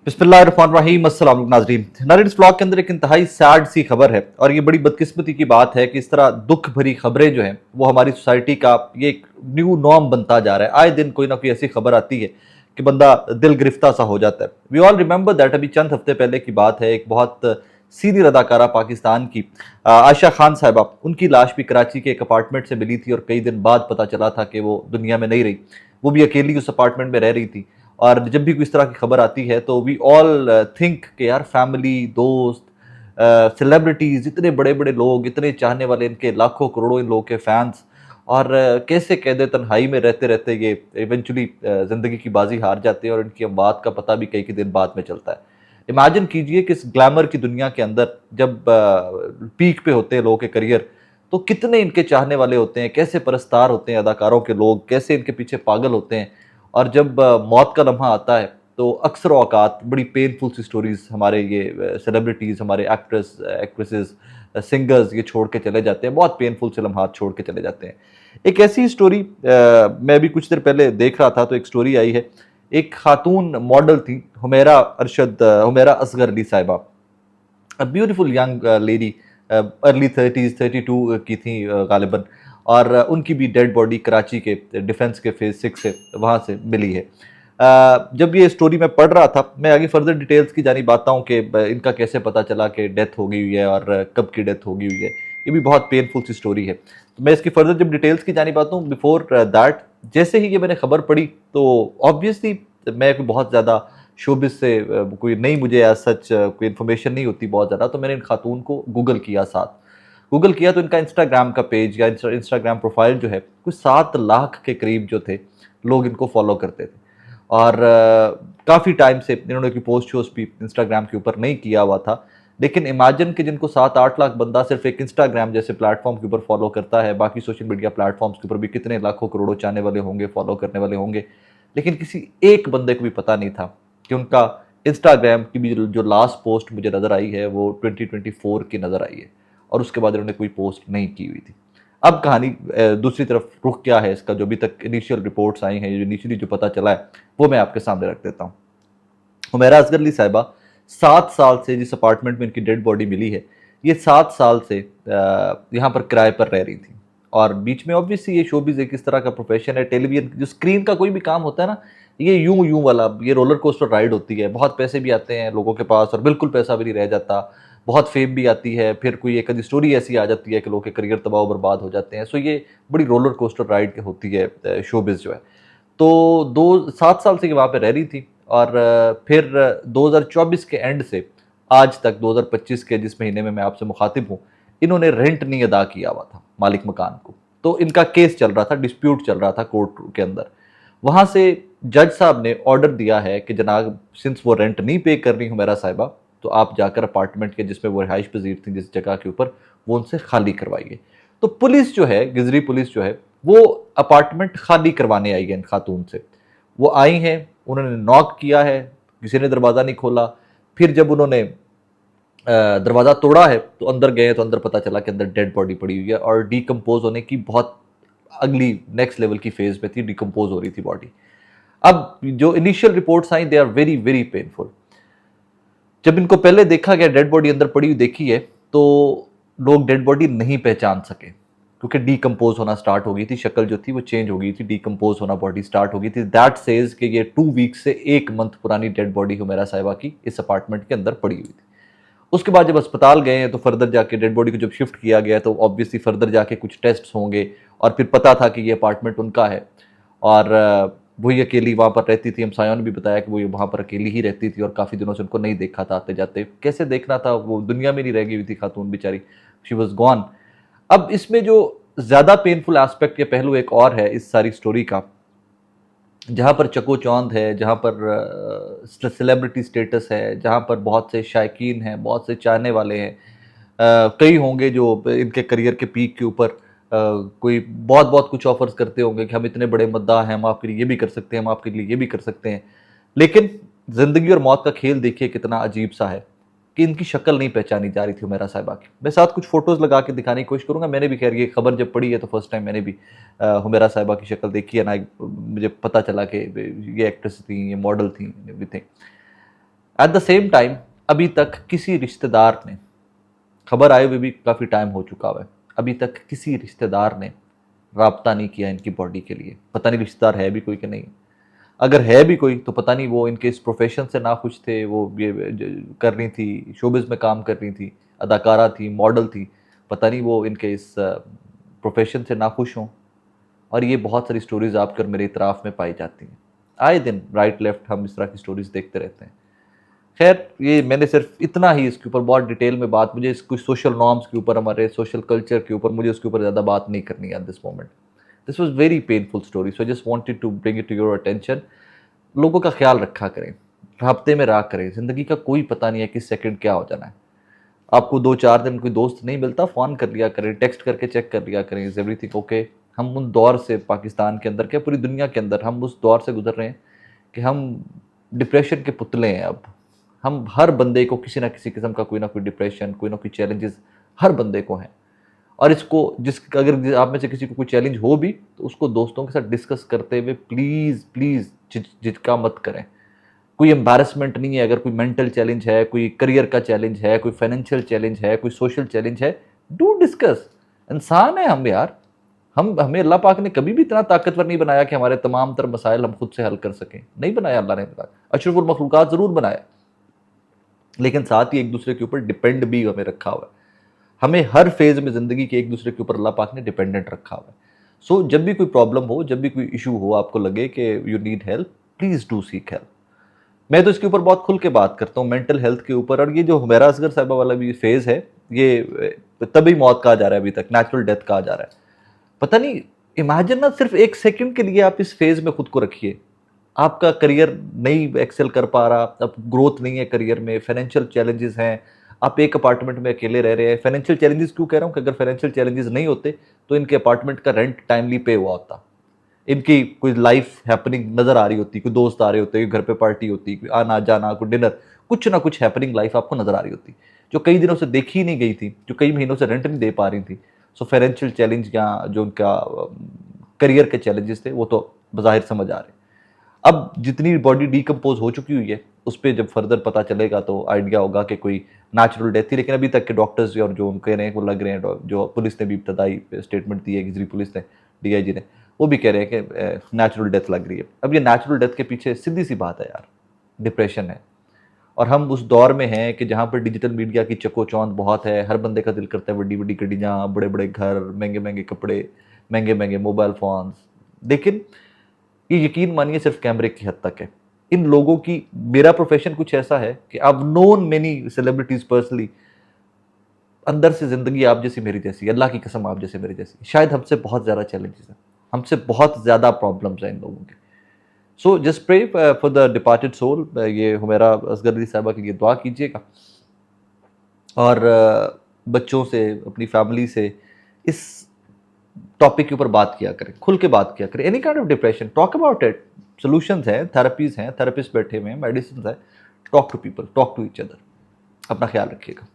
बिस्मिल्लाहिर्रहमानिर्रहीम। अस्सलाम वालेकुम नाज़रीन। नाज़रीन, इस व्लॉग के अंदर एक इंतहाई सैड सी खबर है और ये बड़ी बदकिस्मती की बात है कि इस तरह दुख भरी खबरें जो हैं वो हमारी सोसाइटी का ये एक न्यू नॉर्म बनता जा रहा है। आए दिन कोई ना कोई ऐसी खबर आती है कि बंदा दिल गिरफ्ता सा हो जाता है। वी ऑल रिमेंबर दैट अभी चंद हफ्ते पहले की बात है, एक बहुत सीनियर अदाकारा पाकिस्तान की आयशा खान साहिबा, उनकी लाश भी कराची के एक अपार्टमेंट से मिली थी और कई दिन बाद पता चला था कि वो दुनिया में नहीं रही। वो भी अकेली उस अपार्टमेंट में रह रही थी। और जब भी कोई इस तरह की खबर आती है तो वी ऑल थिंक कि यार फैमिली, दोस्त, सेलिब्रिटीज, इतने बड़े बड़े लोग, इतने चाहने वाले, इनके लाखों करोड़ों इन लोगों के फैंस, और कैसे कैद तन्हाई में रहते रहते ये इवेंचुअली ज़िंदगी की बाजी हार जाते हैं और इनकी अमवात का पता भी कई के दिन बाद में चलता है। इमेजिन कीजिए कि इस ग्लैमर की दुनिया के अंदर जब पीक पे होते हैं लोगों के करियर, तो कितने इनके चाहने वाले होते हैं, कैसे परस्तार होते हैं अदाकारों के लोग, कैसे इनके पीछे पागल होते हैं। और जब मौत का लम्हा आता है तो अक्सर औकात बड़ी पेनफुल सी स्टोरीज हमारे ये सेलिब्रिटीज़, हमारे एक्ट्रेस एक्ट्रेसेस, सिंगर्स ये छोड़ के चले जाते हैं, बहुत पेनफुल से लम्हात छोड़ के चले जाते हैं। एक ऐसी स्टोरी मैं भी कुछ देर पहले देख रहा था तो एक स्टोरी आई है। एक खातून मॉडल थी, हुमैरा असगर अली साहिबा, beautiful young lady, early 30s, 32 की थी गालिबन। और उनकी भी डेड बॉडी कराची के डिफेंस के फेज 6 से वहाँ से मिली है। जब ये स्टोरी मैं पढ़ रहा था, मैं आगे फर्दर डिटेल्स की जानिब आता हूँ कि इनका कैसे पता चला कि डेथ हो गई हुई है और कब की डेथ हो गई हुई है। ये भी बहुत पेनफुल सी स्टोरी है। तो मैं इसकी फर्दर जब डिटेल्स की जानिब आता हूँ, बिफोर दैट जैसे ही ये मैंने खबर पढ़ी तो ऑब्वियसली मैं कोई बहुत ज़्यादा शोबिस से कोई नहीं, मुझे एज सच कोई इन्फॉर्मेशन नहीं होती बहुत ज़्यादा, तो मैंने इन खातून को गूगल किया। साथ गूगल किया तो इनका इंस्टाग्राम का पेज या इंस्टाग्राम प्रोफाइल जो है, कुछ 7 लाख के करीब जो थे लोग इनको फॉलो करते थे। और काफ़ी टाइम से इन्होंने कोई पोस्ट शोस्ट भी इंस्टाग्राम के ऊपर नहीं किया हुआ था। लेकिन इमेजिन कि जिनको 7-8 लाख बंदा सिर्फ एक इंस्टाग्राम जैसे प्लेटफॉर्म के ऊपर फॉलो करता है, बाकी सोशल मीडिया प्लेटफॉर्म्स के ऊपर भी कितने लाखों करोड़ों चाहने वाले होंगे, फॉलो करने वाले होंगे। लेकिन किसी एक बंदे को भी पता नहीं था कि उनका इंस्टाग्राम की भी जो लास्ट पोस्ट मुझे नज़र आई है वो 2024 की नज़र आई है और उसके बाद इन्होंने कोई पोस्ट नहीं की हुई थी। अब कहानी दूसरी तरफ रुख क्या है इसका, जो अभी तक इनिशियल रिपोर्ट्स आई हैं, जो इनिशियली जो पता चला है वो मैं आपके सामने रख देता हूँ। हुमैरा असगर अली साहिबा 7 साल से जिस अपार्टमेंट में इनकी डेड बॉडी मिली है, ये 7 साल से यहाँ पर किराए पर रह रही थी। और बीच में ऑब्वियसली ये शोबिज़ एक इस तरह का प्रोफेशन है, टेलीविजन जो स्क्रीन का कोई भी काम होता है ना, ये यूं यूं वाला, ये रोलर कोस्टर राइड होती है। बहुत पैसे भी आते हैं लोगों के पास और बिल्कुल पैसा भी नहीं रह जाता। बहुत फेम भी आती है, फिर कोई एक आधी स्टोरी ऐसी आ जाती है कि लोगों के करियर तबाह बर्बाद हो जाते हैं। सो ये बड़ी रोलर कोस्टर राइड होती है शोबिज़ जो है। तो 7 साल से ये वहाँ पे रह रही थी और फिर 2024 के एंड से आज तक 2025 के जिस महीने में मैं आपसे मुखातिब हूँ, इन्होंने रेंट नहीं अदा किया हुआ था मालिक मकान को। तो इनका केस चल रहा था, डिस्प्यूट चल रहा था कोर्ट के अंदर। वहाँ से जज साहब ने ऑर्डर दिया है कि जनाब, सिंस वो रेंट नहीं पे कर रही हुमैरा साहिबा, तो आप जाकर अपार्टमेंट के जिसमें वो रिहाइश पजीर थी जिस जगह के ऊपर, वो उनसे खाली करवाइए। तो पुलिस जो है, गिजरी पुलिस जो है, वो अपार्टमेंट खाली करवाने आई है इन खातून से। वो आई हैं, उन्होंने नॉक किया है, किसी ने दरवाज़ा नहीं खोला। फिर जब उन्होंने दरवाज़ा तोड़ा है तो अंदर गए तो अंदर पता चला कि अंदर डेड बॉडी पड़ी हुई है और डिकम्पोज होने की बहुत अगली नेक्स्ट लेवल की फेज में थी, डिकम्पोज हो रही थी बॉडी। अब जो इनिशियल रिपोर्ट्स आई, they are very very painful. जब इनको पहले देखा गया, डेड बॉडी अंदर पड़ी हुई देखी है, तो लोग डेड बॉडी नहीं पहचान सके क्योंकि डीकम्पोज होना स्टार्ट हो गई थी, शक्ल जो थी वो चेंज हो गई थी, डीकम्पोज होना बॉडी स्टार्ट हो गई थी। दैट सेज कि ये 2 वीक से 1 मंथ पुरानी डेड बॉडी हुमैरा साहिबा की इस अपार्टमेंट के अंदर पड़ी हुई थी। उसके बाद जब अस्पताल गए हैं तो फर्दर जाके डेड बॉडी को जब शिफ्ट किया गया तो ऑब्वियसली फर्दर जाके कुछ टेस्ट होंगे और फिर पता था कि ये अपार्टमेंट उनका है। और वही अकेली वहाँ पर रहती थी। हमसायों ने भी बताया कि वो वहाँ पर अकेली ही रहती थी और काफ़ी दिनों से उनको नहीं देखा था आते जाते। कैसे देखना था, वो दुनिया में नहीं रह गई हुई थी खातून बेचारी, शी वॉज गॉन। अब इसमें जो ज़्यादा पेनफुल एस्पेक्ट या पहलू एक और है इस सारी स्टोरी का, जहाँ पर चकोचौंध है, जहाँ पर सेलिब्रिटी स्टेटस है, जहाँ पर बहुत से शायकीन हैं, बहुत से चाहने वाले हैं। कई होंगे जो इनके करियर के पीक के ऊपर कोई बहुत बहुत कुछ ऑफर्स करते होंगे कि हम इतने बड़े मद्दाह हैं, हम आपके लिए ये भी कर सकते हैं, हम आपके लिए ये भी कर सकते हैं। लेकिन ज़िंदगी और मौत का खेल देखिए कितना अजीब सा है कि इनकी शक्ल नहीं पहचानी जा रही थी हुमैरा साहिबा की। मैं साथ कुछ फ़ोटोज़ लगा के दिखाने की कोशिश करूँगा। मैंने भी खैर ये खबर जब पढ़ी है तो फर्स्ट टाइम मैंने भी हुमैरा साहिबा की शक्ल देखी है ना, मुझे पता चला कि ये एक्ट्रेस थी, ये मॉडल थी, everything. At the same time अभी तक किसी रिश्तेदार ने, खबर आए हुए भी काफ़ी टाइम हो चुका है, अभी तक किसी रिश्तेदार ने राब्ता नहीं किया इनकी बॉडी के लिए। पता नहीं रिश्तेदार है भी कोई कि नहीं, अगर है भी कोई तो पता नहीं वो इनके इस प्रोफेशन से नाखुश थे, वो ये कर रही थी, शोबिज़ में काम कर रही थी, अदाकारा थी, मॉडल थी, पता नहीं वो इनके इस प्रोफेशन से नाखुश हों। और ये बहुत सारी स्टोरीज़ आपकर मेरे इतराफ़ में पाई जाती हैं। आए दिन राइट लेफ्ट हम इस तरह की स्टोरीज़ देखते रहते हैं। खैर, ये मैंने सिर्फ इतना ही इसके ऊपर बहुत डिटेल में बात, मुझे इस कुछ सोशल नॉर्म्स के ऊपर, हमारे सोशल कल्चर के ऊपर मुझे उसके ऊपर ज़्यादा बात नहीं करनी है at this moment. This was very painful story, so I just wanted to bring it to your attention. लोगों का ख्याल रखा करें, राब्ते में रहा करें, ज़िंदगी का कोई पता नहीं है किस सेकंड क्या हो जाना है। आपको 2-4 दिन कोई दोस्त नहीं मिलता, फ़ोन कर लिया करें, टेक्स्ट करके चेक कर लिया करें, इज़ एवरीथिंग ओके। हम उन दौर से, पाकिस्तान के अंदर क्या पूरी दुनिया के अंदर, हम उस दौर से गुजर रहे हैं कि हम डिप्रेशन के पुतले हैं अब। हम हर बंदे को किसी ना किसी किस्म का कोई ना कोई डिप्रेशन, कोई ना कोई चैलेंजेस हर बंदे को हैं। और इसको अगर आप में से किसी को कोई चैलेंज हो भी तो उसको दोस्तों के साथ डिस्कस करते हुए प्लीज़ प्लीज़ झिझका मत करें। कोई एम्बैरेसमेंट नहीं है, अगर कोई मेंटल चैलेंज है, कोई करियर का चैलेंज है, कोई फाइनेंशियल चैलेंज है, कोई सोशल चैलेंज है, डू डिस्कस। इंसान है हम यार, हमें अल्लाह पाक ने कभी भी इतना ताकतवर नहीं बनाया कि हमारे तमाम तर मसाइल हम खुद से हल कर सकें। नहीं बनाया अल्लाह ने, अशरफुल मखलूक़ात ज़रूर बनाया, लेकिन साथ ही एक दूसरे के ऊपर डिपेंड भी हमें रखा हुआ है। हमें हर फेज़ में ज़िंदगी के एक दूसरे के ऊपर अल्लाह पाक ने डिपेंडेंट रखा हुआ है। सो जब भी कोई प्रॉब्लम हो, जब भी कोई इशू हो, आपको लगे कि you need help, please do seek help. मैं तो इसके ऊपर बहुत खुल के बात करता हूँ, मेंटल हेल्थ के ऊपर। और ये जो हुमैरा असगर साहिबा वाला भी फेज़ है, ये तभी मौत कहा जा रहा है, अभी तक नेचुरल डेथ कहा जा रहा है। पता नहीं, इमेजिन ना, सिर्फ 1 सेकंड के लिए आप इस फेज़ में खुद को रखिए। आपका करियर नहीं एक्सेल कर पा रहा, अब ग्रोथ नहीं है करियर में, फाइनेंशियल चैलेंजेस हैं, आप एक अपार्टमेंट में अकेले रह रहे हैं। फाइनेंशियल चैलेंजेस क्यों कह रहा हूँ कि अगर फाइनेंशियल चैलेंजेस नहीं होते तो इनके अपार्टमेंट का रेंट टाइमली पे हुआ होता, इनकी कोई लाइफ हैपनिंग नज़र आ रही होती, कोई दोस्त आ रहे होते, घर पे पार्टी होती, कोई आना जाना, कोई डिनर, कुछ ना कुछ हैपनिंग लाइफ आपको नज़र आ रही होती, जो कई दिनों से देखी ही नहीं गई थी, जो कई महीनों से रेंट नहीं दे पा रही थी। सो फाइनेंशियल चैलेंज या जो उनका करियर के चैलेंजेस थे वो तो बज़ाहिर समझ आ रहे। अब जितनी बॉडी डीकम्पोज हो चुकी हुई है, उस पर जब फर्दर पता चलेगा तो आइडिया होगा कि कोई नेचुरल डेथ थी। लेकिन अभी तक के डॉक्टर्स और जो कह रहे हैं वो लग रहे हैं, जो पुलिस ने भी इब्तदाई स्टेटमेंट दी है, गिजरी पुलिस ने, डीआईजी ने, वो भी कह रहे हैं कि नेचुरल डेथ लग रही है। अब ये नेचुरल डेथ के पीछे सीधी सी बात है यार, डिप्रेशन है। और हम उस दौर में हैं कि जहाँ पर डिजिटल मीडिया की चकोचौंध बहुत है, हर बंदे का दिल करता है बड़ी बड़ी गड्डियाँ, बड़े बड़े घर, महंगे महंगे कपड़े, महंगे महंगे मोबाइल फ़ोन्स। लेकिन ये यकीन मानिए सिर्फ कैमरे की हद तक है। इन लोगों की, मेरा प्रोफेशन कुछ ऐसा है कि I've known many celebrities personally, अंदर से ज़िंदगी आप जैसी मेरी जैसी, अल्लाह की कसम आप जैसे मेरी जैसी, शायद हमसे बहुत ज़्यादा चैलेंजेस हैं, हमसे बहुत ज़्यादा प्रॉब्लम्स हैं इन लोगों के। So just pray for the departed soul. ये हुमैरा असगर अली साहिबा के लिए दुआ कीजिएगा, और बच्चों से, अपनी फैमिली से इस टॉपिक के ऊपर बात किया करें, खुल के बात किया करें। Any kind of depression, talk about it. Solutions हैं, थेरेपीज हैं, थेरेपिस्ट बैठे हुए हैं, मेडिसिन है। Talk to people, talk to each other. अपना ख्याल रखिएगा।